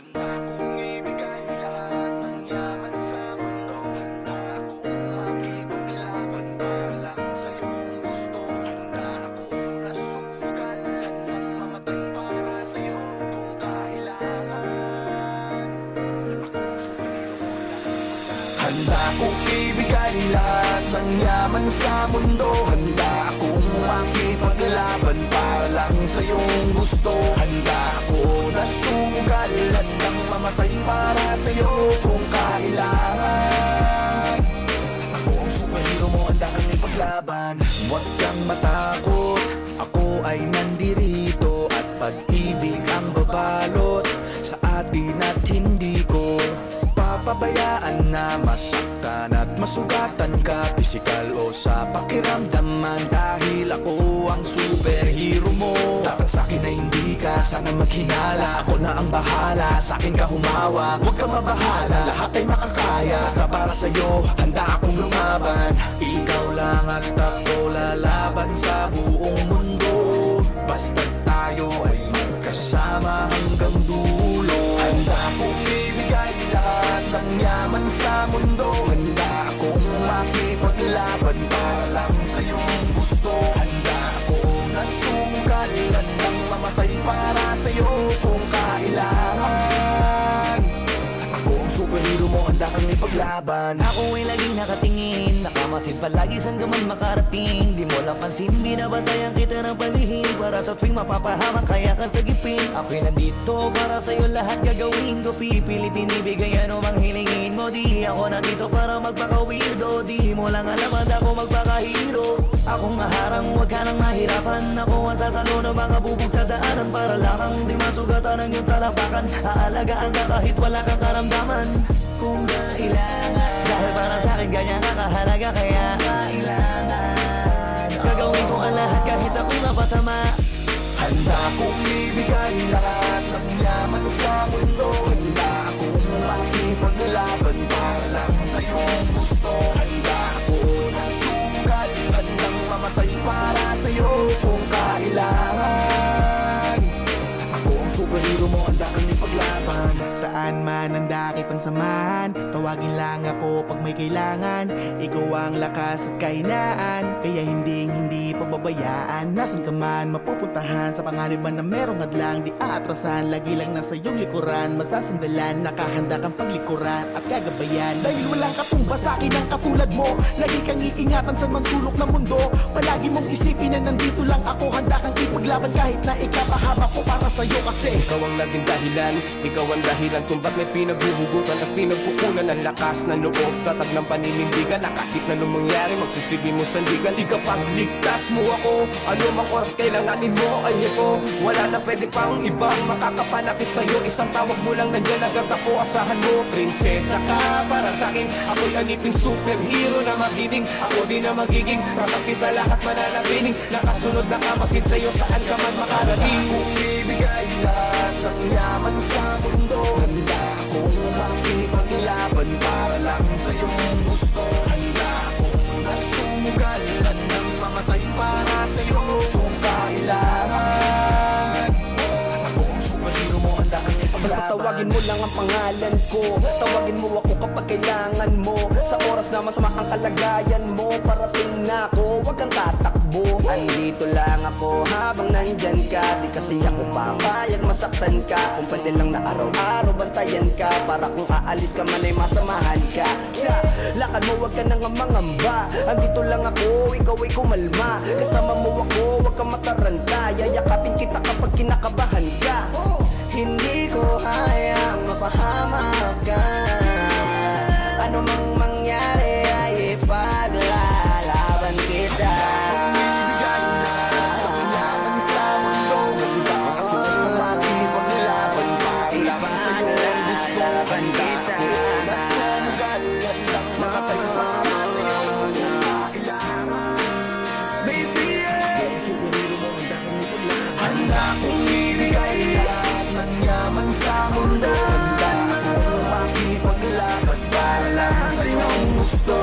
Handa kong ibigay lahat ng yaman sa mundo. Handa akong makipaglaban para lang sa iyong gusto. Handa ako na sumugal, handang mamatay para sa iyo kung kailangan. Akong superhero na handa kong ibigay lahat ng yaman sa mundo. Handa akong makipaglaban para lang sa iyong gusto. Handa ako na sumugal, handang mamatay para sa iyo kung kailangan. Ako ang superhero mo, handa kang ipaglaban. Huwag kang matakot, ako ay nandirito. At pag-ibig ang babalot sa atin at hindi ko papabayaan na masaktan at masugatan ka, pisikal o sa pakiramdaman. Dahil ako ang superhero mo, dapat sa'kin na hindi ka sana maghinala. Ako na ang bahala, sa'kin ka humawak, huwag ka mabahala, lahat ay makakaya. Basta para sa'yo, handa akong lumaban. Ikaw lang at ako lalaban sa buong mundo. Basta tayo ay magkasama hanggang dulo. Handa akong ibigay lahat ng yaman sa mundo. Handa akong makipaglaban para lang sa iyong gusto. Handa ako na sumugal, handang mamatay para sa iyo kung kailangan. Ako ang superhero mo, handa kang ipaglaban. Ako ay laging nakatingin, nakamasid palagi saan ka man makarating. Di mo lang pansin, binabantayan kita ng palihim. Para sa tuwing mapapahamak kaya ka sagipin. Ako'y nandito para sa'yo lahat gagawin ko. Pipilitin ibigay ano mang hilingin mo. Di ako nandito para magpaka-weirdo. Di mo lang alam at ako magpaka-hero. Akong maharang, huwag ka nang mahirapan. Ako ang sasalo ng mga bubog sa daanan. Para lamang di masugatan ang iyong talapakan. Aalagaan ka kahit wala kang karamdaman kung kailangan. Dahil para sa'kin ganyan ka kahalaga, kaya kailangan gagawin ko ang lahat kahit ako'y mapasama. Handa kong ibigay lahat ng yaman sa mundo. Handa akong makipaglaban para lang sa iyong gusto. Handa ako na sumugal, handang mamatay para sa iyo kung kailangan. Ako ang superhero mo, handa kang ipaglaban. Saan man handa kitang samahan, tawagin lang ako pag may kailangan. Ikaw ang lakas at kahinaan, kaya hindi pababayaan. Nasaan ka man mapupuntahan, sa panganiban na merong hadlang di aatrasan. Lagi lang nasa iyong likuran, masasandalan, nakahanda kang paglikuran at gagabayan. Dahil walang katumba sa akin ang katulad mo, lagi kang iingatan sa mansulok ng mundo. Palagi mong isipin na nandito lang ako, handa kang ipaglaban kahit na ikapahama ko para sa'yo. Kasi ikaw ang naging dahilan, ikaw ang dahilan kung ba't may pinaghuhugutan at pinagpupunan ng lakas ng loob, tatag ng paninindigan na kahit na anong mangyari magsisilbi mo sandigan. Di ka pagligtas mo ako, ano mang oras kailanganin mo ay ito. Wala na pwede pang iba makakapanakit sa'yo, isang tawag mo lang nandiyan agad ako, asahan mo. Prinsesa ka para sa'kin, ako'y aliping superhero na magiting. Ako din na magiging kakampi sa lahat mananabiling, nakasunod na kamasid sa'yo saan ka man makarating. Kung ibigay lahat ng yaman sa mundo. Handa akong makipaglaban para lang sa iyong gusto. Handa akong na sumugal, handang mamatay para sa iyo kung kailangan. Ako ang superhero mo, handa kang ipaglaban. Basta tawagin mo lang ang pangalan ko, tawagin mo ako kapag kailangan mo. Sa oras na masama ang kalagayan mo, parating na ako, huwag kang tatakbo. Andito lang ako habang nandyan ka, di kasi ako papayag masaktan ka. Kung pwede lang na araw-araw bantayan ka, para kung aalis ka man ay masamahan ka. Sa lakad mo huwag ka nang mangamba, andito lang ako, ikaw ay kumalma. Kasama mo ako, huwag kang mataranta, yayakapin kita kapag kinakabahan ka. Hindi ko hayang mapahamak ka, ano mang mangyari ay ipaglalaban kita. Handa kong ibigay lahat ng yaman sa mundo. Handa akong makipaglaban para lang sa iyong gusto.